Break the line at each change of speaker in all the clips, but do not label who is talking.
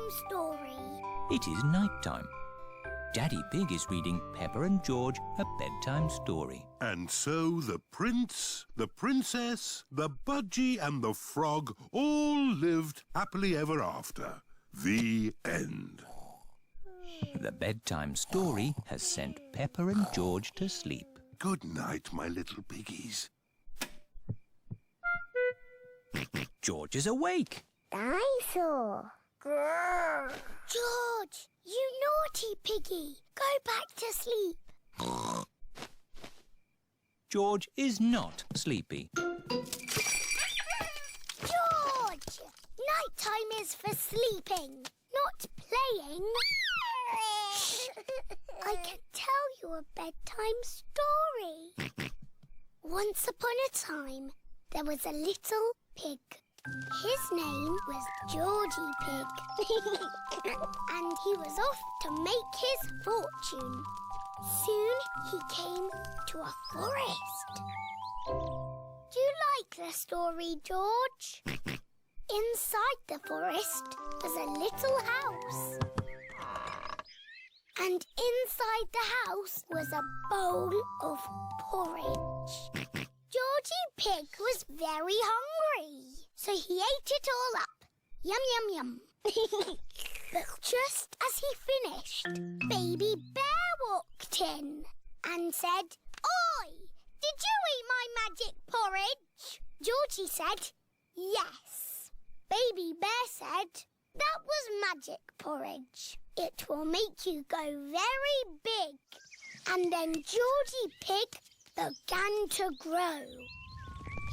bedtime story.
It is night time. Daddy Pig is reading Peppa and George a bedtime story.
And so the prince, the princess, the budgie and the frog all lived happily ever after. The end.
The bedtime story has sent Peppa and George to sleep.
Good night, my little piggies.
George is awake.
Dinosaur. Grrr. George, you naughty piggy. Go back to sleep.
George is not sleepy.
George! Nighttime is for sleeping, not playing. I can tell you a bedtime story. Once upon a time, there was a little pig. His name was Georgie Pig. And he was off to make his fortune. Soon he came to a forest. Do you like the story, George? Inside the forest was a little house. And inside the house was a bowl of porridge. Georgie Pig was very hungry, so he ate it all up. Yum, yum, yum. But just as he finished, Baby Bear walked in and said, "Oi, did you eat my magic porridge?" Georgie said, "Yes." Baby Bear said, "That was magic porridge. It will make you go very big." And then Georgie Pig began to grow.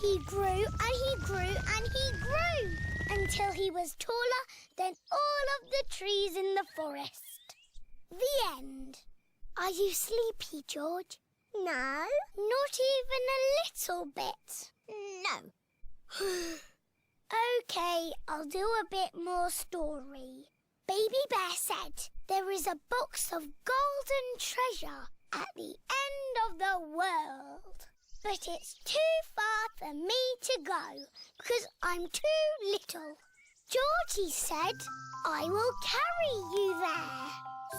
He grew and he grew and he grew until he was taller than all of the trees in the forest. The end. Are you sleepy, George? No. Not even a little bit? No. OK, I'll do a bit more story. Baby Bear said there is a box of golden treasure at the end of the world. But it's too far for me to go because I'm too little. Georgie said, "I will carry you there."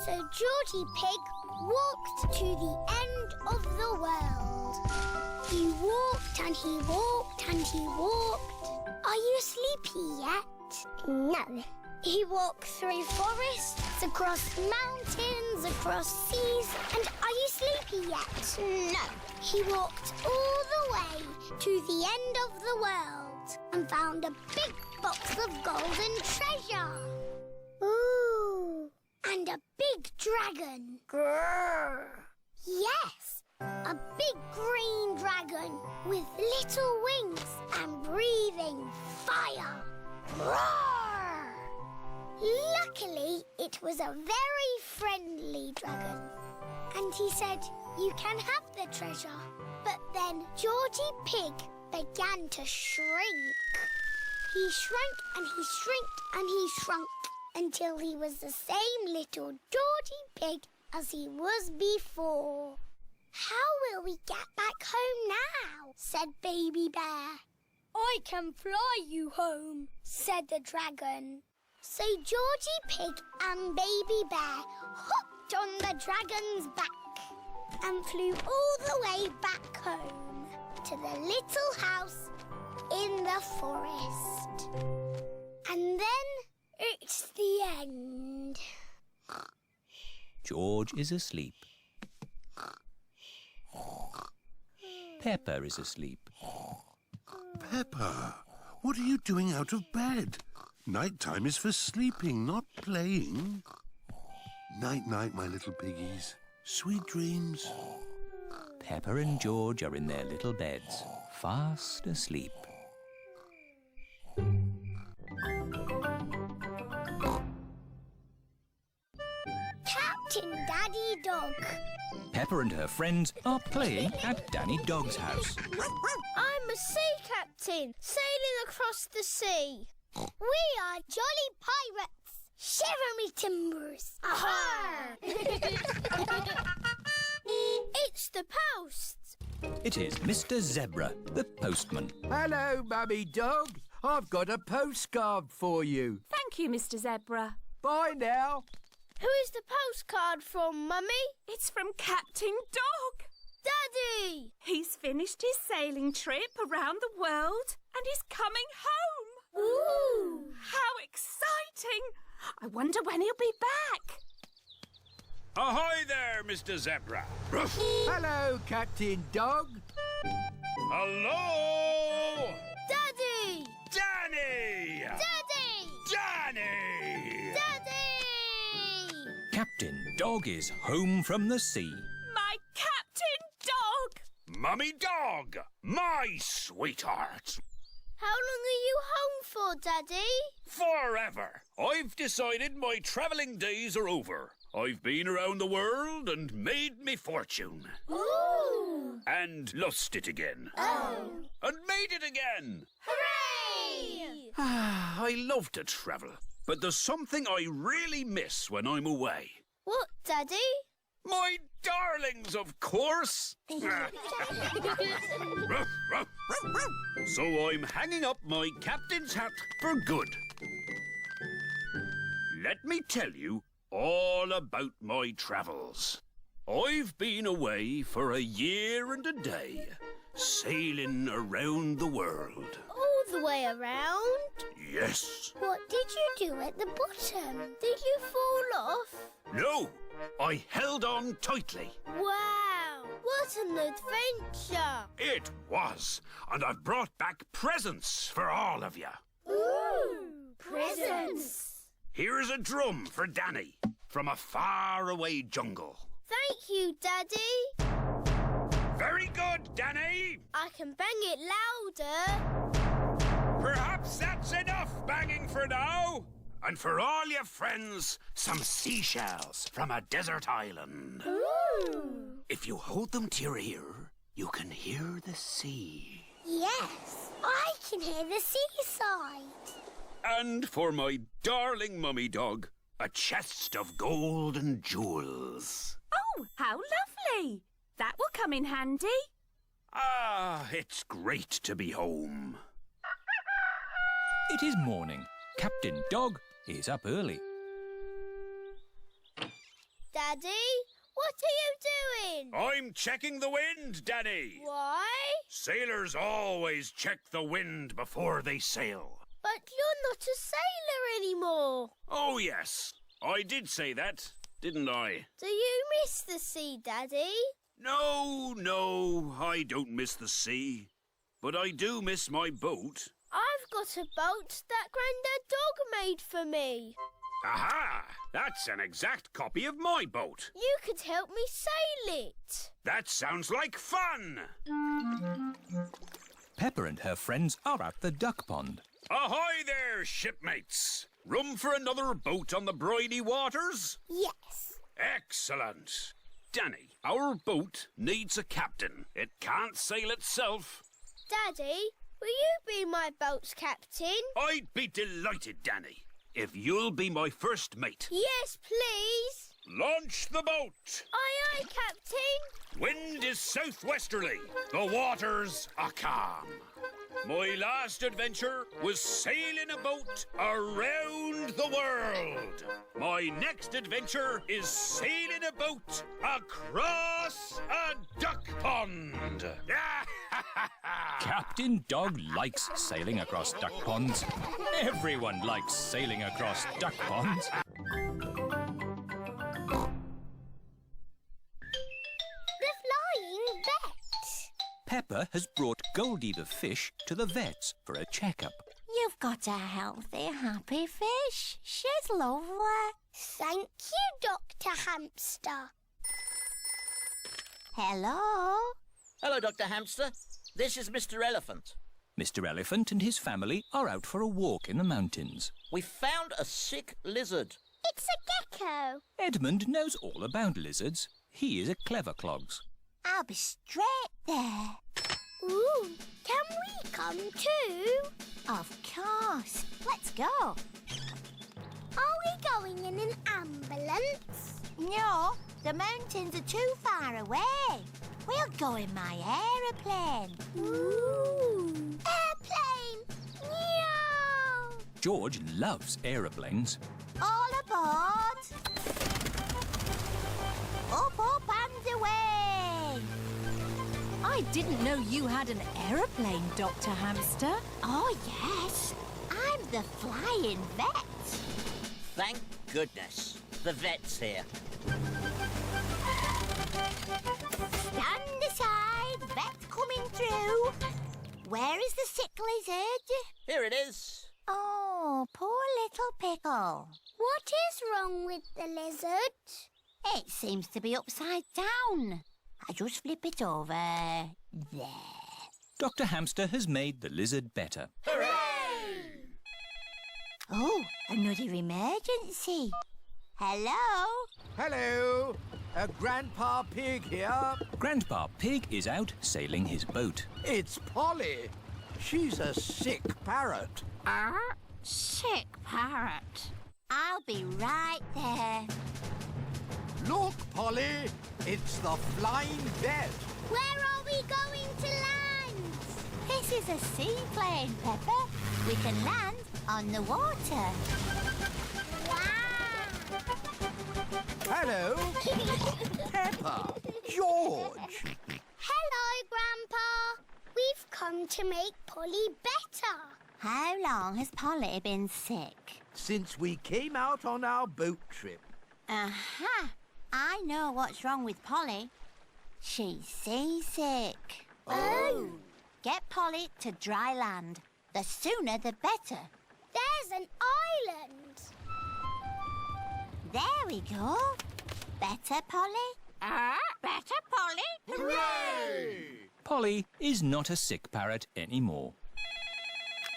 So Georgie Pig walked to the end of the world. He walked and he walked and he walked. Are you sleepy yet? No. He walked through forests, across mountains, across seas, and are you sleepy yet? No. He walked all the way to the end of the world and found a big box of golden treasure. Ooh! And a big dragon. Grrr! Yes, a big green dragon with little wings and breathing fire. Roar! Luckily, it was a very friendly dragon. And he said, "You can have the treasure." But then Georgie Pig began to shrink. He shrank and he shrinked and he shrunk until he was the same little Georgie Pig as he was before. "How will we get back home now?" said Baby Bear. "I can fly you home," said the dragon. So Georgie Pig and Baby Bear hopped on the dragon's back and flew all the way back home to the little house in the forest. And then it's the end.
George is asleep. Peppa is asleep.
Peppa, what are you doing out of bed? Nighttime is for sleeping, not playing. Night-night, my little piggies. Sweet dreams.
Peppa and George are in their little beds, fast asleep.
Captain Daddy Dog.
Peppa and her friends are playing at Danny Dog's house.
I'm a sea captain, sailing across the sea. We are jolly pirates. Shiver me timbers. Aha! It's the post.
It is Mr. Zebra, the postman.
Hello, Mummy Dog. I've got a postcard for you.
Thank you, Mr. Zebra.
Bye now.
Who is the postcard from, Mummy?
It's from Captain Dog.
Daddy!
He's finished his sailing trip around the world and he's coming home.
Ooh!
How exciting! I wonder when he'll be back.
Ahoy there, Mr. Zebra.
Hello, Captain Dog.
Hello!
Daddy!
Danny!
Daddy!
Danny!
Daddy!
Captain Dog is home from the sea.
My Captain Dog!
Mummy Dog, my sweetheart.
How long are you home for, Daddy?
Forever. I've decided my travelling days are over. I've been around the world and made me fortune.
Ooh!
And lost it again.
Oh!
And made it again.
Hooray!
I love to travel, but there's something I really miss when I'm away.
What, Daddy?
My darlings, of course. So I'm hanging up my captain's hat for good. Let me tell you all about my travels. I've been away for a year and a day, sailing around the world.
All the way around?
Yes.
What did you do at the bottom?
Did you fall off?
No, I held on tightly.
Wow! What an adventure!
It was, and I've brought back presents for all of you.
Ooh! Presents!
Here's a drum for Danny from a faraway jungle.
Thank you, Daddy.
Very good, Danny.
I can bang it louder.
Perhaps that's enough banging for now. And for all your friends, some seashells from a desert island.
Ooh!
If you hold them to your ear, you can hear the sea.
Yes, I can hear the seaside.
And for my darling mummy dog, a chest of gold and jewels.
Oh, how lovely! That will come in handy.
Ah, it's great to be home.
It is morning. Captain Dog is up early.
Daddy, what are you doing?
I'm checking the wind, Danny.
Why?
Sailors always check the wind before they sail.
But you're not a sailor anymore.
Oh, yes. I did say that, didn't I?
Do you miss the sea, Daddy?
No, I don't miss the sea. But I do miss my boat.
I've got a boat that Grandad Dog made for me.
Aha! That's an exact copy of my boat.
You could help me sail it.
That sounds like fun!
Peppa and her friends are at the duck pond.
Ahoy there, shipmates! Room for another boat on the briny waters?
Yes.
Excellent! Danny, our boat needs a captain. It can't sail itself.
Daddy, will you be my boat's captain?
I'd be delighted, Danny, if you'll be my first mate.
Yes, please.
Launch the boat!
Aye, aye, Captain.
Wind is southwesterly. The waters are calm. My last adventure was sailing a boat around the world. My next adventure is sailing a boat across a duck pond.
Captain Dog likes sailing across duck ponds. Everyone likes sailing across duck ponds.
The flying vet.
Peppa has brought Goldie the fish to the vet's for a checkup.
You've got a healthy, happy fish. She's lovely.
Thank you, Dr. Hamster.
Hello?
Hello, Dr. Hamster. This is Mr. Elephant.
Mr. Elephant and his family are out for a walk in the mountains.
We found a sick lizard.
It's a gecko.
Edmund knows all about lizards. He is a clever clogs.
I'll be straight there.
Ooh, can we come too?
Of course. Let's go.
Are we going in an ambulance?
No, the mountains are too far away. We'll go in my aeroplane.
Ooh, airplane! Meow!
George loves aeroplanes.
All aboard! Up and away!
I didn't know you had an aeroplane, Dr. Hamster.
Oh, yes. I'm the flying vet.
Thank goodness. The vet's here.
Stand aside, vet coming through. Where is the sick lizard?
Here it is.
Oh, poor little pickle.
What is wrong with the lizard?
It seems to be upside down. I just flip it over. There.
Dr. Hamster has made the lizard better.
Oh, another emergency. Hello?
Hello. Grandpa Pig here.
Grandpa Pig is out sailing his boat.
It's Polly. She's a sick parrot.
Sick parrot. I'll be right there.
Look, Polly. It's the flying vet.
Where are we going to land?
This is a seaplane, Peppa. We can land on the water.
Wow!
Hello. Peppa. George.
Hello, Grandpa. We've come to make Polly better.
How long has Polly been sick?
Since we came out on our boat trip.
Aha! I know what's wrong with Polly. She's seasick.
Oh!
Get Polly to dry land. The sooner the better.
There's an island.
There we go. Better, Polly? Better, Polly?
Hooray!
Polly is not a sick parrot anymore.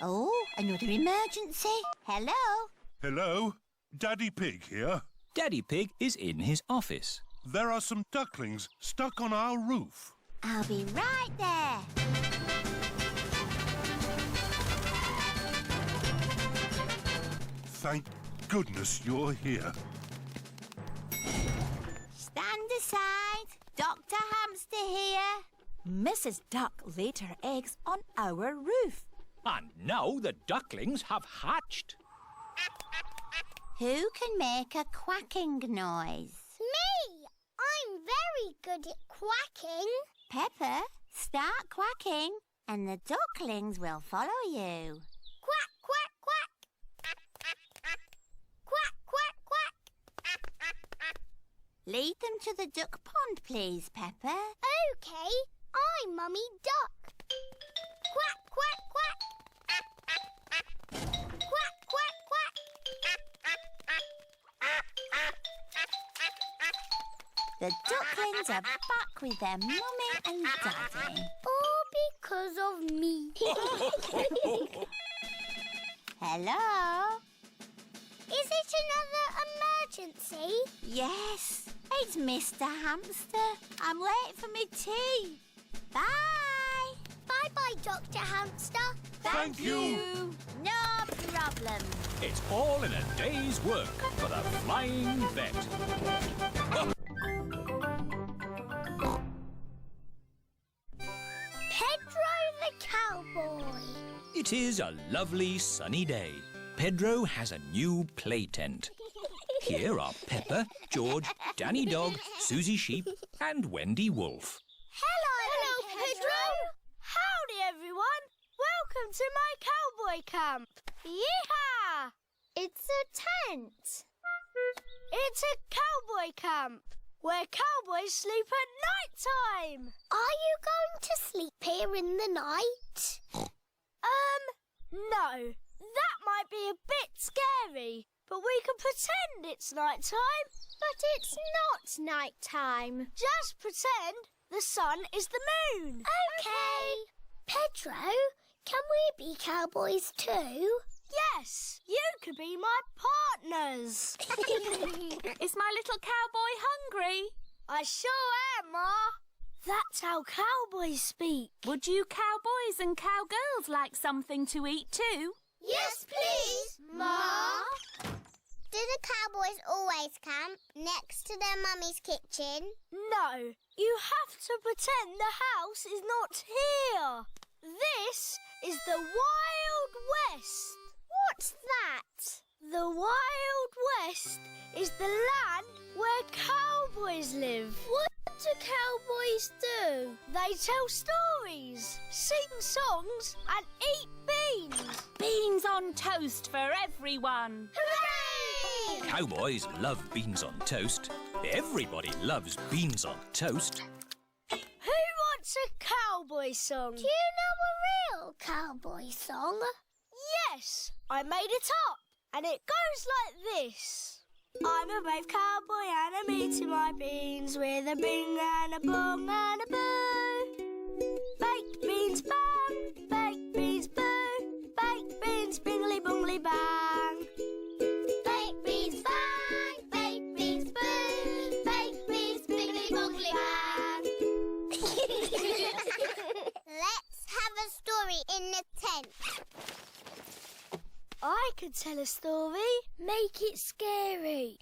Oh, another emergency. Hello?
Hello? Daddy Pig here.
Daddy Pig is in his office.
There are some ducklings stuck on our roof.
I'll be right there.
Thank goodness you're here.
Stand aside. Dr. Hamster here.
Mrs. Duck laid her eggs on our roof.
And now the ducklings have hatched.
Who can make a quacking noise?
Me! I'm very good at quacking.
Peppa, start quacking and the ducklings will follow you.
Quack, quack, quack. Quack, quack, quack.
Lead them to the duck pond, please, Peppa.
OK, I'm Mummy Duck. Quack, quack, quack. Quack, quack, quack.
The ducklings are back with their mummy and daddy.
All because of me.
Hello?
Is it another emergency?
Yes, it's Mr. Hamster. I'm late for my tea. Bye.
Bye-bye, Dr. Hamster.
Thank you.
No problem.
It's all in a day's work for the flying vet.
Pedro the cowboy.
It is a lovely sunny day. Pedro has a new play tent. Here are Peppa, George, Danny Dog, Susie Sheep and Wendy Wolf.
Hello, Pedro. Howdy, everyone. Welcome to my cowboy camp. Yeehaw! It's a tent. It's a cowboy camp where cowboys sleep at night time.
Are you going to sleep here in the night?
No. That might be a bit scary, but we can pretend it's night time. But it's not night time. Just pretend the sun is the moon.
OK. Pedro, can we be cowboys too?
Yes, you could be my partners.
Is my little cowboy hungry?
I sure am, Ma. That's how cowboys speak.
Would you cowboys and cowgirls like something to eat too?
Yes, please, Ma. Do the cowboys always camp next to their mummy's kitchen?
No, you have to pretend the house is not here. This is the Wild West.
What's that?
The Wild West is the land where cowboys live. What do cowboys do? They tell stories, sing songs and eat beans.
Beans on toast for everyone.
Hooray!
Cowboys love beans on toast. Everybody loves beans on toast.
Who wants a cowboy song?
Do you know a real cowboy song?
Yes, I made it up, and it goes like this. I'm a brave cowboy and I'm eating my beans with a bing and a bong and a boo. Baked beans bang, baked beans boo, baked beans bingly bongly bang.
Baked beans bang, baked beans boo, baked beans bingly bongly bang. Let's have a story in the tent.
I could tell a story. Make it scary.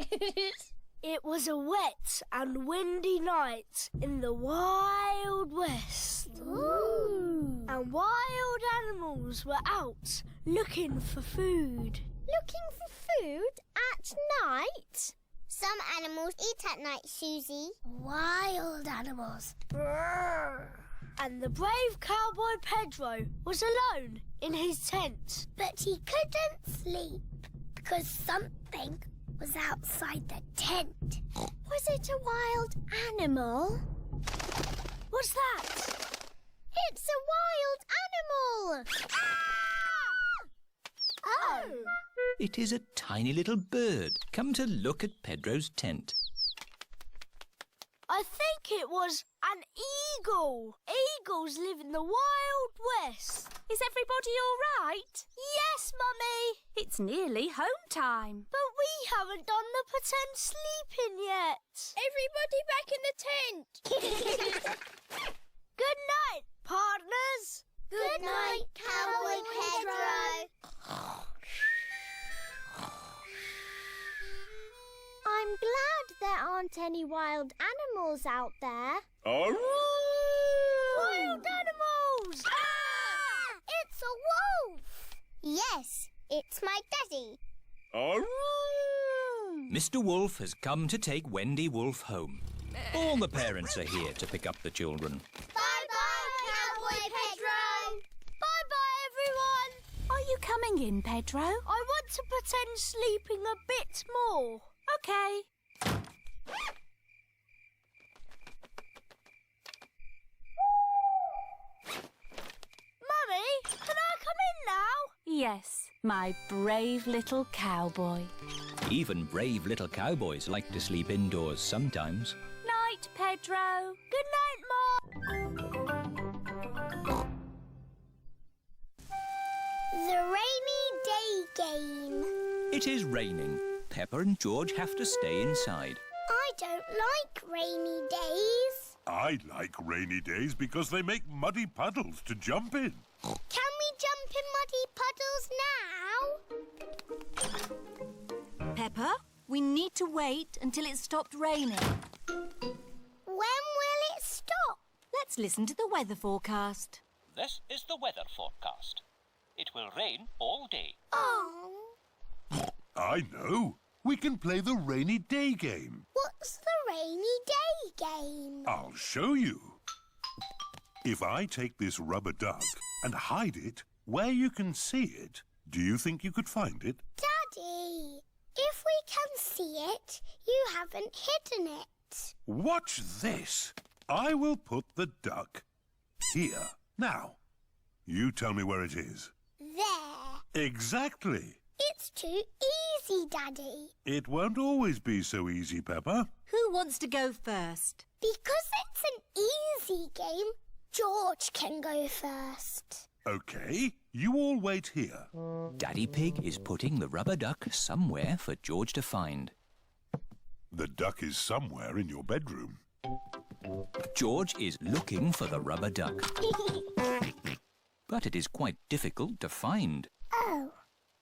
It was a wet and windy night in the Wild West.
Ooh.
And wild animals were out looking for food.
Looking for food at night? Some animals eat at night, Susie. Wild animals.
Brrr. And the brave cowboy Pedro was alone in his tent.
But he couldn't sleep because something was outside the tent. Was it a wild animal?
What's that?
It's a wild animal! Ah! Oh!
It is a tiny little bird come to look at Pedro's tent.
I think it was an eagle. Eagles live in the Wild West.
Is everybody all right?
Yes, Mummy.
It's nearly home time.
But we haven't done the pretend sleeping yet. Everybody back in the tent. Good night, partners.
Good night, Cowboy Pedro. I'm glad there aren't any wild animals out there.
Wild animals!
Ah! It's a wolf! Yes, it's my daddy.
Mr. Wolf has come to take Wendy Wolf home. All the parents are here to pick up the children.
Bye-bye, Cowboy Pedro.
Bye-bye, everyone.
Are you coming in, Pedro?
I want to pretend sleeping a bit more.
OK.
Mummy, can I come in now?
Yes, my brave little cowboy.
Even brave little cowboys like to sleep indoors sometimes.
Night, Pedro.
Good night, Mom.
The rainy day game.
It is raining. Peppa and George have to stay inside.
I don't like rainy days.
I like rainy days because they make muddy puddles to jump in.
Can we jump in muddy puddles now?
Peppa, we need to wait until it stopped raining.
When will it stop?
Let's listen to the weather forecast.
This is the weather forecast. It will rain all day.
Oh.
I know. We can play the rainy day game.
What's the rainy day game?
I'll show you. If I take this rubber duck and hide it where you can see it, do you think you could find it?
Daddy, if we can see it, you haven't hidden it.
Watch this. I will put the duck here. Now, you tell me where it is.
There.
Exactly.
It's too easy, Daddy.
It won't always be so easy, Peppa.
Who wants to go first?
Because it's an easy game, George can go first.
OK, you all wait here.
Daddy Pig is putting the rubber duck somewhere for George to find.
The duck is somewhere in your bedroom.
George is looking for the rubber duck. But it is quite difficult to find.
Oh.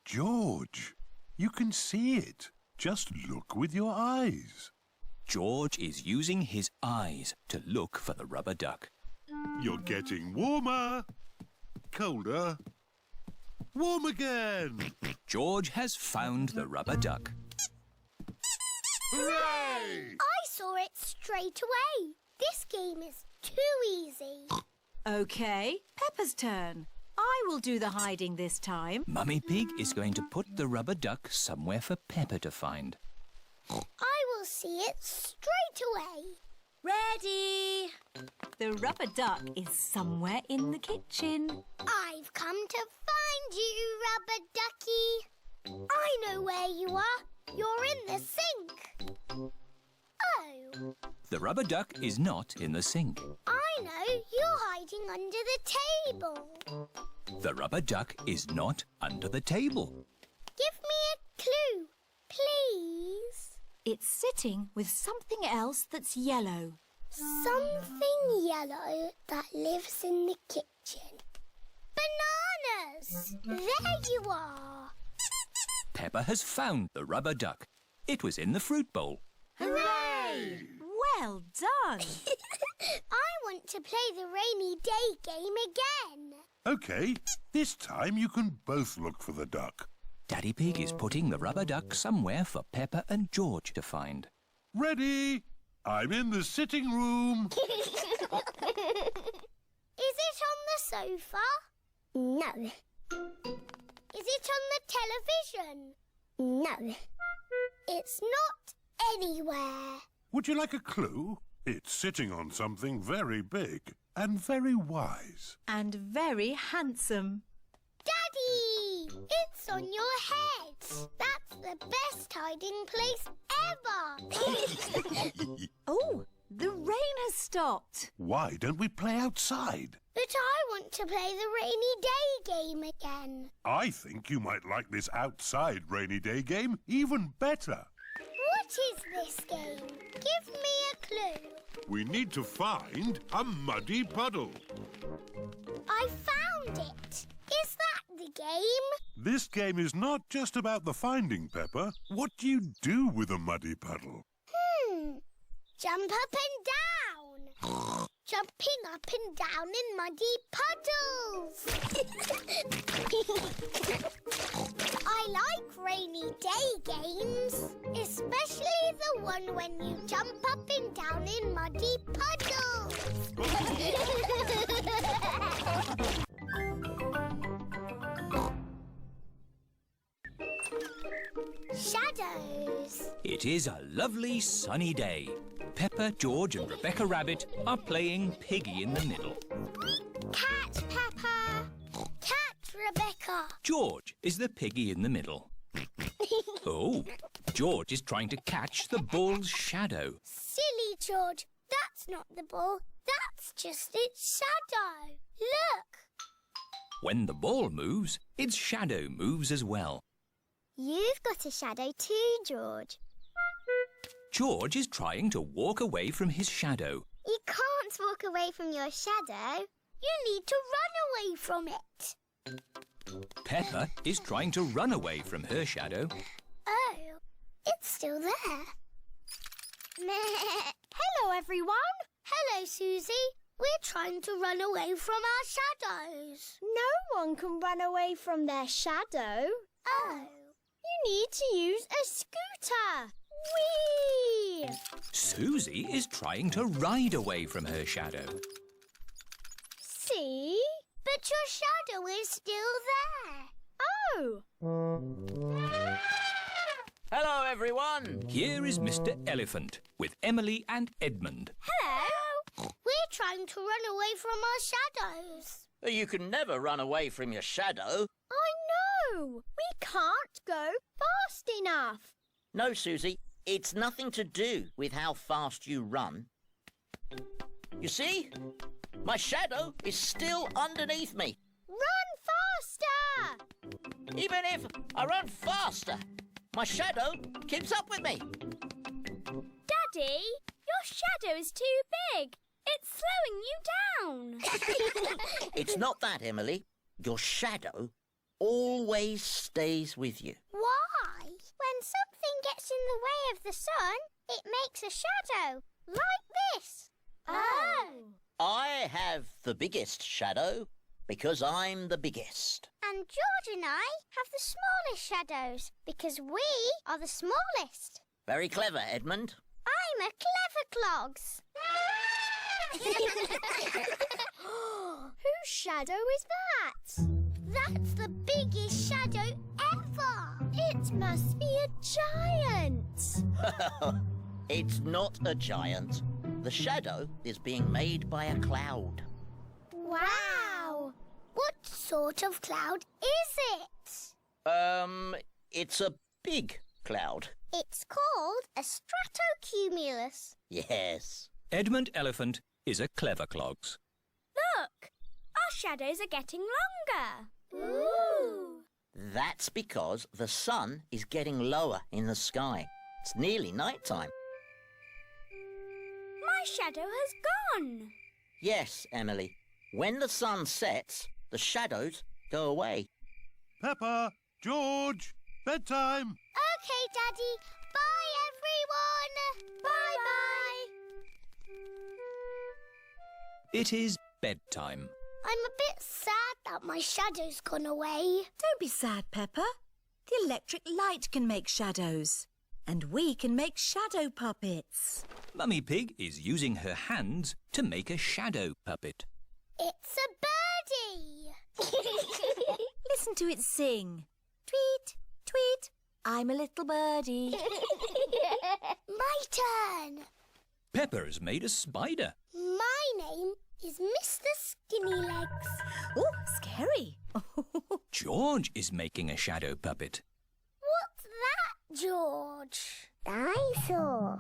George, you can see it. Just look with your eyes.
George is using his eyes to look for the rubber duck.
You're getting warmer, colder, Warm again!
George has found the rubber duck.
Hooray!
I saw it straight away. This game is too easy.
OK, Peppa's turn. I will do the hiding this time.
Mummy Pig is going to put the rubber duck somewhere for Peppa to find.
I will see it straight away.
Ready! The rubber duck is somewhere in the kitchen.
I've come to find you, Rubber Ducky. I know where you are. You're in the sink. Oh,
The rubber duck is not in the sink.
I know. You're hiding under the table.
The rubber duck is not under the table.
Give me a clue, please.
It's sitting with something else that's yellow.
Something yellow that lives in the kitchen. Bananas! There you are.
Peppa has found the rubber duck. It was in the fruit bowl.
Hooray!
Well done!
I want to play the rainy day game again.
OK, this time you can both look for the duck.
Daddy Pig is putting the rubber duck somewhere for Peppa and George to find.
Ready? I'm in the sitting room.
Is it on the sofa? No. Is it on the television? No. It's not anywhere.
Would you like a clue? It's sitting on something very big and very wise.
And very handsome.
Daddy! It's on your head. That's the best hiding place ever.
Oh, the rain has stopped.
Why don't we play outside?
But I want to play the rainy day game again.
I think you might like this outside rainy day game even better.
What is this game? Give me a clue.
We need to find a muddy puddle.
I found it. Is that the game?
This game is not just about the finding, Peppa. What do you do with a muddy puddle?
Jump up and down. Jumping up and down in muddy puddles. I like rainy day games, especially the one when you jump up and down in muddy puddles. Shadows.
It is a lovely sunny day. Peppa, George and Rebecca Rabbit are playing Piggy in the middle.
Cat Peppa. Cat Rebecca.
George is the piggy in the middle. Oh, George is trying to catch the ball's shadow.
Silly George. That's not the ball. That's just its shadow. Look.
When the ball moves, its shadow moves as well.
You've got a shadow too, George.
George is trying to walk away from his shadow.
You can't walk away from your shadow. You need to run away from it.
Peppa is trying to run away from her shadow.
Oh, it's still there.
Hello, everyone.
Hello, Susie. We're trying to run away from our shadows.
No one can run away from their shadow.
Oh.
You need to use a scooter. Whee!
Susie is trying to ride away from her shadow.
See?
But your shadow is still there.
Oh!
Hello, everyone.
Here is Mr. Elephant with Emily and Edmund.
Hello. We're trying to run away from our shadows.
You can never run away from your shadow.
I know. We can't go fast enough.
No, Susie, it's nothing to do with how fast you run. You see? My shadow is still underneath me.
Run faster!
Even if I run faster, my shadow keeps up with me.
Daddy, your shadow is too big. It's slowing you down.
It's not that, Emily. Your shadow always stays with you.
Why? When something gets in the way of the sun, it makes a shadow, like this.
Oh.
I have the biggest shadow. because I'm the biggest.
And George and I have the smallest shadows because we are the smallest.
Very clever, Edmund.
I'm a clever clogs.
Whose shadow is that?
That's the biggest shadow ever.
It must be a giant.
It's not a giant. The shadow is being made by a cloud.
Wow. What sort of cloud is it?
It's a big cloud.
It's called a stratocumulus.
Yes.
Edmund Elephant is a clever clogs.
Look, our shadows are getting longer.
Ooh.
That's because the sun is getting lower in the sky. It's nearly night time.
My shadow has gone.
Yes, Emily. When the sun sets, the shadows go away.
Peppa, George, bedtime.
Okay, Daddy. Bye, everyone. Bye-bye.
It is bedtime.
I'm a bit sad that my shadow's gone away.
Don't be sad, Peppa. The electric light can make shadows. And we can make shadow puppets.
Mummy Pig is using her hands to make a shadow puppet.
It's a birdie.
Listen to it sing. Tweet, tweet, I'm a little birdie.
My turn.
Peppa has made a spider.
My name is Mr. Skinny Legs.
Oh, scary.
George is making a shadow puppet.
What's that, George? Dinosaur.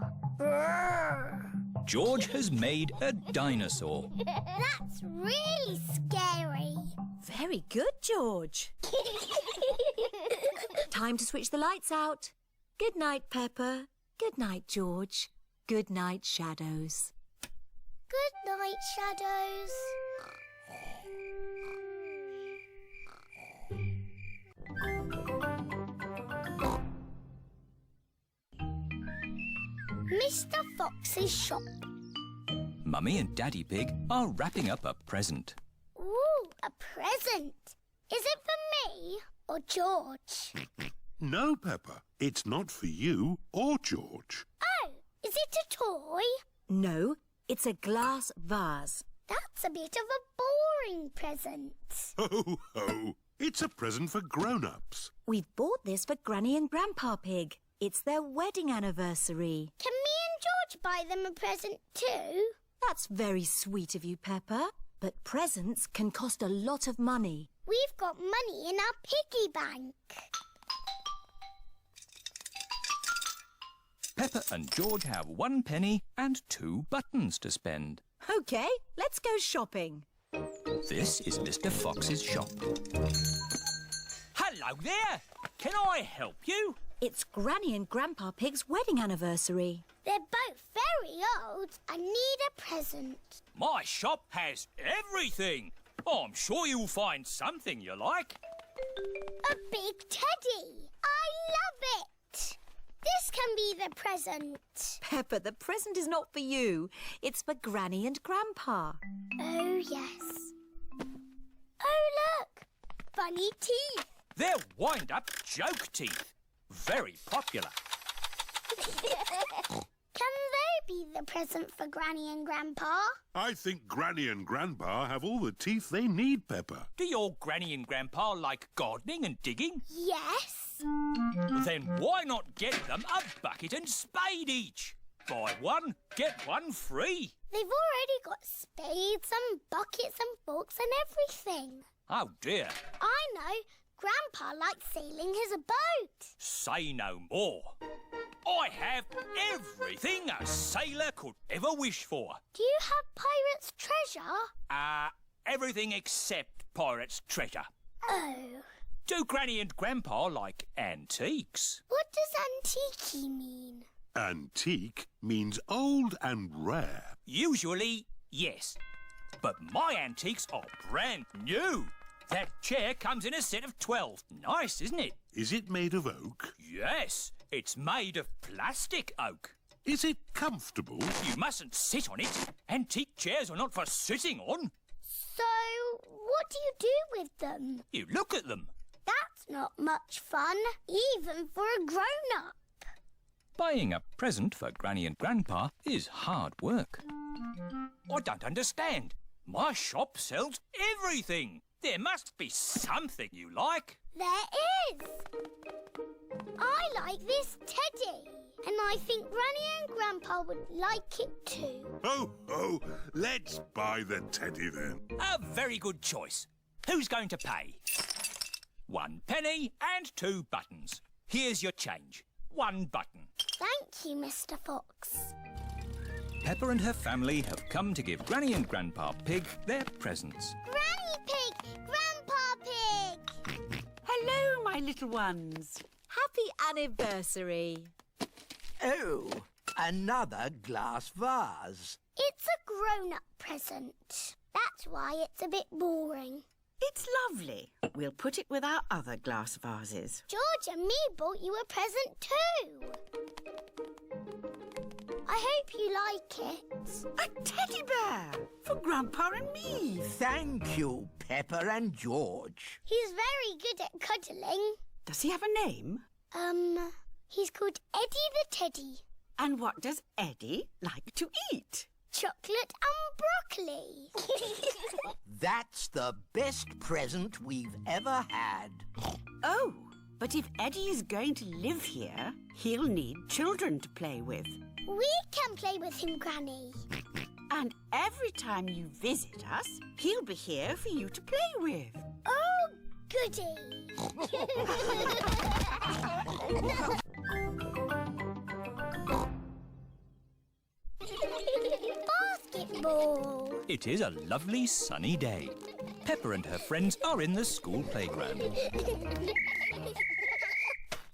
George has made a dinosaur.
That's really scary.
Very good, George. Time to switch the lights out. Good night, Peppa. Good night, George. Good night, shadows.
Good night, shadows. Mr. Fox's shop.
Mummy and Daddy Pig are wrapping up a present.
Ooh, a present. Is it for me or George?
No, Peppa, it's not for you or George.
Oh, is it a toy?
No, it's a glass vase.
That's a bit of a boring present.
Ho, ho! It's a present for grown-ups.
We've bought this for Granny and Grandpa Pig. It's their wedding anniversary.
Can me and George buy them a present too?
That's very sweet of you, Peppa. But presents can cost a lot of money.
We've got money in our piggy bank.
Peppa and George have 1 penny and 2 buttons to spend.
OK, let's go shopping.
This is Mr. Fox's shop.
Hello there. Can I help you?
It's Granny and Grandpa Pig's wedding anniversary.
They're both very old and need a present.
My shop has everything. I'm sure you'll find something you like.
A big teddy. I love it. This can be the present.
Peppa, the present is not for you. It's for Granny and Grandpa.
Oh, yes. Oh, look. Funny teeth.
They're wind-up joke teeth. Very popular.
Can they be the present for Granny and Grandpa?
I think Granny and Grandpa have all the teeth they need, Peppa.
Do your Granny and Grandpa like gardening and digging?
Yes.
Then why not get them a bucket and spade each? Buy one, get one free.
They've already got spades and buckets and forks and everything.
Oh dear.
I know. Grandpa likes sailing his boat.
Say no more. I have everything a sailor could ever wish for.
Do you have pirate's treasure?
Everything except pirate's treasure.
Oh.
Do Granny and Grandpa like antiques?
What does antique mean?
Antique means old and rare.
Usually, yes. But my antiques are brand new. That chair comes in a set of 12. Nice, isn't it?
Is it made of oak?
Yes, it's made of plastic oak.
Is it comfortable?
You mustn't sit on it. Antique chairs are not for sitting on.
So, What do you do with them?
You look at them.
That's not much fun, even for a grown-up.
Buying a present for Granny and Grandpa is hard work. I don't understand. My shop sells everything. There must be something you like.
There is. I like this teddy. And I think Granny and Grandpa would like it too.
Oh, let's buy the teddy then.
A very good choice. Who's going to pay? 1 penny and 2 buttons. Here's your change. 1 button.
Thank you, Mr. Fox.
Peppa and her family have come to give Granny and Grandpa Pig their presents.
Granny Pig! Grandpa Pig!
Hello, my little ones.
Happy anniversary.
Oh, another glass vase.
It's a grown-up present. That's why it's a bit boring.
It's lovely. We'll put it with our other glass vases.
George and me bought you a present too. I hope you like it.
A teddy bear for Grandpa and me.
Thank you, Peppa and George.
He's very good at cuddling.
Does he have a name?
He's called Eddie the Teddy.
And what does Eddie like to eat?
Chocolate and broccoli.
That's the best present we've ever had.
Oh, but if Eddie is going to live here, he'll need children to play with.
We can play with him, Granny.
And every time you visit us, he'll be here for you to play with.
Oh, goody. Basketball.
It is a lovely sunny day. Peppa and her friends are in the school playground.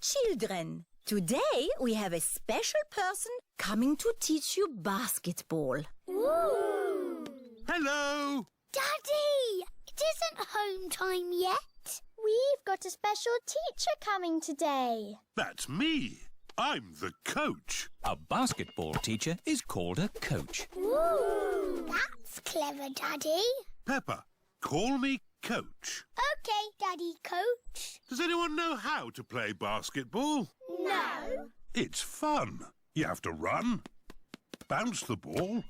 Children, today we have a special person coming to teach you basketball.
Ooh.
Hello!
Daddy, it isn't home time yet. We've got a special teacher coming today.
That's me. I'm the coach.
A basketball teacher is called a coach.
Ooh, that's clever, Daddy.
Peppa, call me coach.
OK, Daddy Coach.
Does anyone know how to play basketball?
No.
It's fun. You have to run, bounce the ball,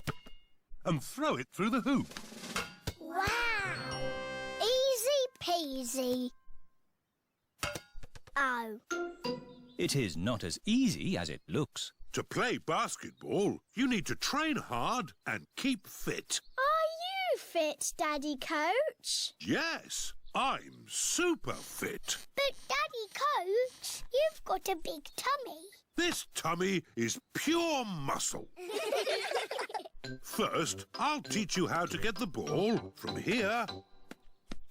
and throw it through the hoop.
Wow. Easy peasy. Oh.
It is not as easy as it looks.
To play basketball, you need to train hard and keep fit.
Are you fit, Daddy Coach?
Yes, I'm super fit.
But, Daddy Coach, you've got a big tummy.
This tummy is pure muscle. First, I'll teach you how to get the ball from here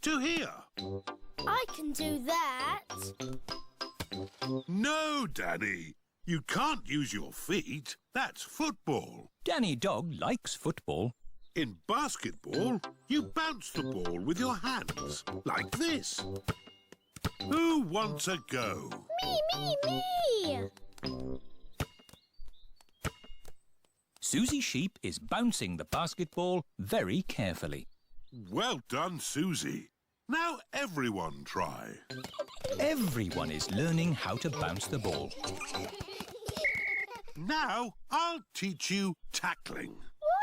to here.
I can do that.
No, Danny. You can't use your feet. That's football.
Danny Dog likes football.
In basketball, you bounce the ball with your hands, like this. Who wants a go?
Me.
Susie Sheep is bouncing the basketball very carefully.
Well done, Susie. Now everyone try.
Everyone is learning how to bounce the ball.
Now I'll teach you tackling.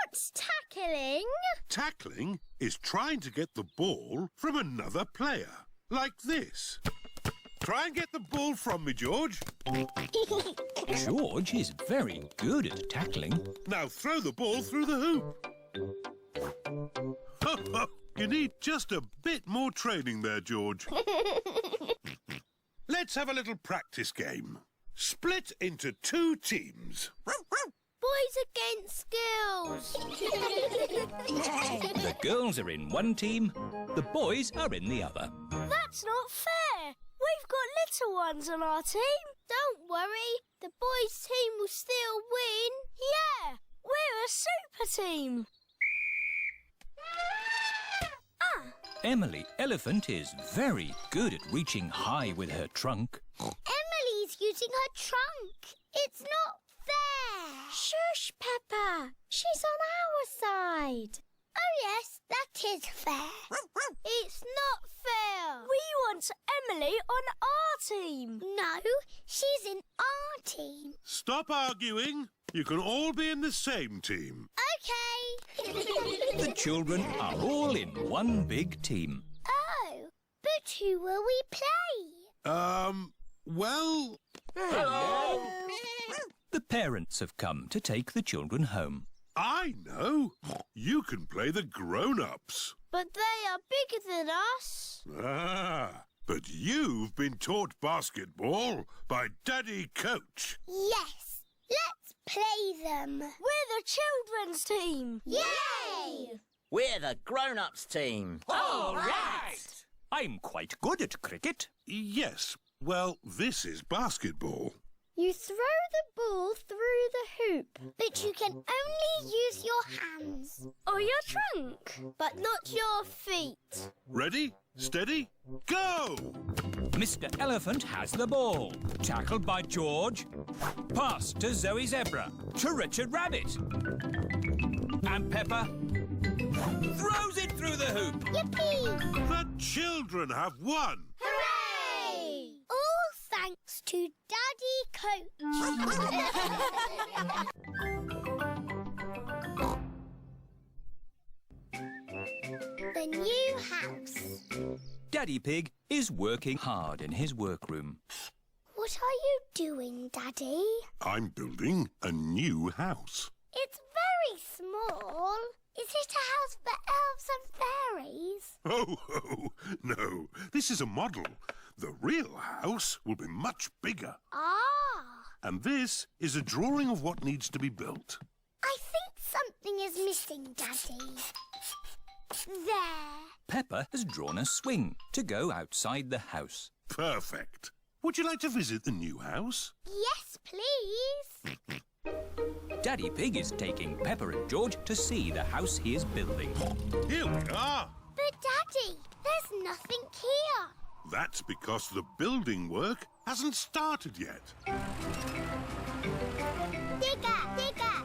What's tackling?
Tackling is trying to get the ball from another player, like this. Try and get the ball from me, George.
George is very good at tackling.
Now throw the ball through the hoop. You need just a bit more training there, George. Let's have a little practice game. Split into 2 teams.
Boys against girls.
The girls are in one team, the boys are in the other.
That's not fair. We've got little ones on our team. Don't worry, the boys' team will still win. Yeah, we're a super team.
Emily Elephant is very good at reaching high with her trunk.
Emily's using her trunk. It's not fair. Shush, Peppa. She's on our side. Oh, yes, that is fair.
It's not fair. We want Emily on our team.
No, she's in our team.
Stop arguing. You can all be in the same team.
OK.
The children are all in one big team.
Oh, but who will we play?
Well...
Hello! The parents have come to take the children home.
I know. You can play the grown-ups.
But they are bigger than us.
Ah, but you've been taught basketball by Daddy Coach.
Yes, let's play them.
We're the children's team.
Yay!
We're the grown-ups team.
All right! I'm quite good at cricket.
Yes, well, this is basketball.
You throw the ball through the hoop, but you can only use your hands.
Or your trunk, but not your feet.
Ready, steady, go!
Mr. Elephant has the ball. Tackled by George. Pass to Zoe Zebra. To Richard Rabbit. And Peppa throws it through the hoop.
Yippee!
The children have won.
Hooray! All thanks to Daddy Coach. The new house.
Daddy Pig is working hard in his workroom.
What are you doing, Daddy?
I'm building a new house.
It's very small. Is it a house for elves and fairies?
Oh, no. This is a model. The real house will be much bigger.
Ah!
And this is a drawing of what needs to be built.
I think something is missing, Daddy. There.
Peppa has drawn a swing to go outside the house.
Perfect. Would you like to visit the new house?
Yes, please.
Daddy Pig is taking Peppa and George to see the house he is building.
Here we are.
But, Daddy, there's nothing here.
That's because the building work hasn't started yet.
Digger, digger.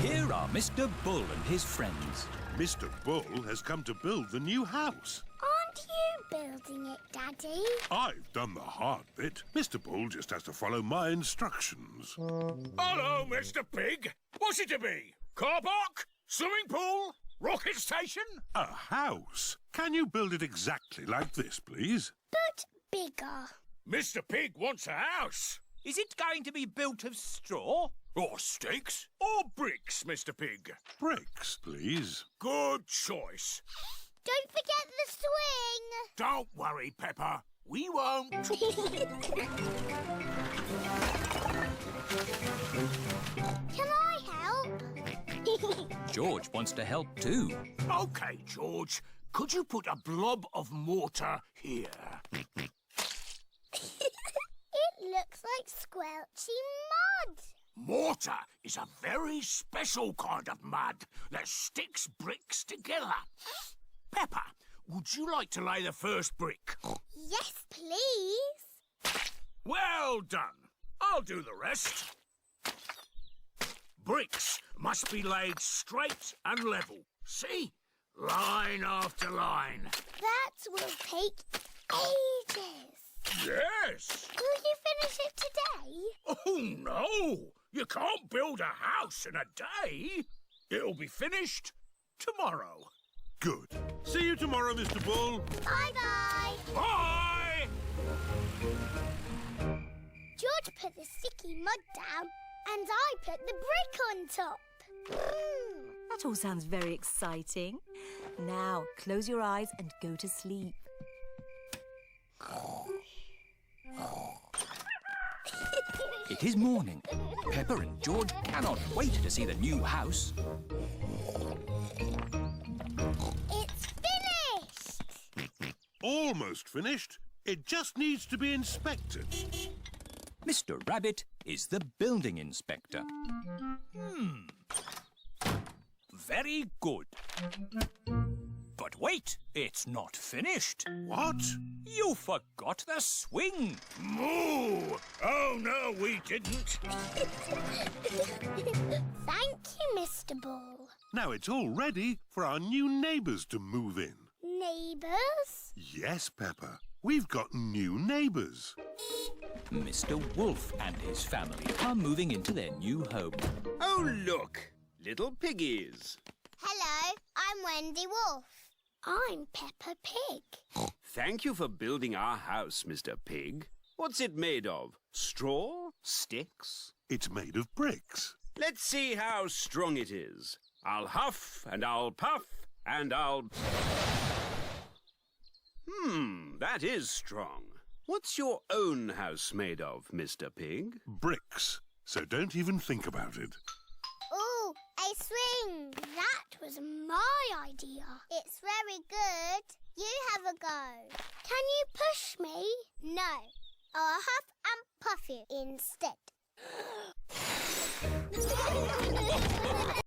Here are Mr. Bull and his friends.
Mr. Bull has come to build the new house.
Aren't you building it, Daddy?
I've done the hard bit. Mr. Bull just has to follow my instructions.
Hello, Mr. Pig. What's it to be? Car park? Swimming pool? Rocket station?
A house? Can you build it exactly like this, please?
But bigger.
Mr. Pig wants a house.
Is it going to be built of straw?
Or sticks? Or bricks, Mr. Pig?
Bricks, please.
Good choice.
Don't forget the swing.
Don't worry, Peppa. We won't.
Can I help?
George wants to help too.
OK, George. Could you put a blob of mortar here?
It looks like squelchy mud.
Mortar is a very special kind of mud that sticks bricks together. Peppa, would you like to lay the first brick?
Yes, please.
Well done. I'll do the rest. Bricks must be laid straight and level. See? Line after line.
That will take ages.
Yes.
Will you finish it today?
Oh, no. You can't build a house in a day. It'll be finished tomorrow.
Good. See you tomorrow, Mr. Bull.
Bye-bye.
Bye!
George put the sticky mud down and I put the brick on top.
That all sounds very exciting. Now, close your eyes and go to sleep.
It is morning. Peppa and George cannot wait to see the new house.
It's finished.
Almost finished. It just needs to be inspected.
Mr. Rabbit is the building inspector. Very good. But wait, it's not finished.
What?
You forgot the swing.
Moo! Oh, no, we didn't.
Thank you, Mr. Bull.
Now it's all ready for our new neighbours to move in.
Neighbours?
Yes, Peppa. We've got new neighbours.
Mr. Wolf and his family are moving into their new home.
Oh, look! Little piggies.
Hello, I'm Wendy Wolf. I'm Peppa Pig.
Thank you for building our house, Mr. Pig. What's it made of? Straw? Sticks?
It's made of bricks.
Let's see how strong it is. I'll huff and I'll puff and I'll... that is strong. What's your own house made of, Mr. Pig?
Bricks. So don't even think about it.
Ooh, a swing. That was my idea. It's very good. You have a go. Can you push me? No. I'll huff and puff you instead.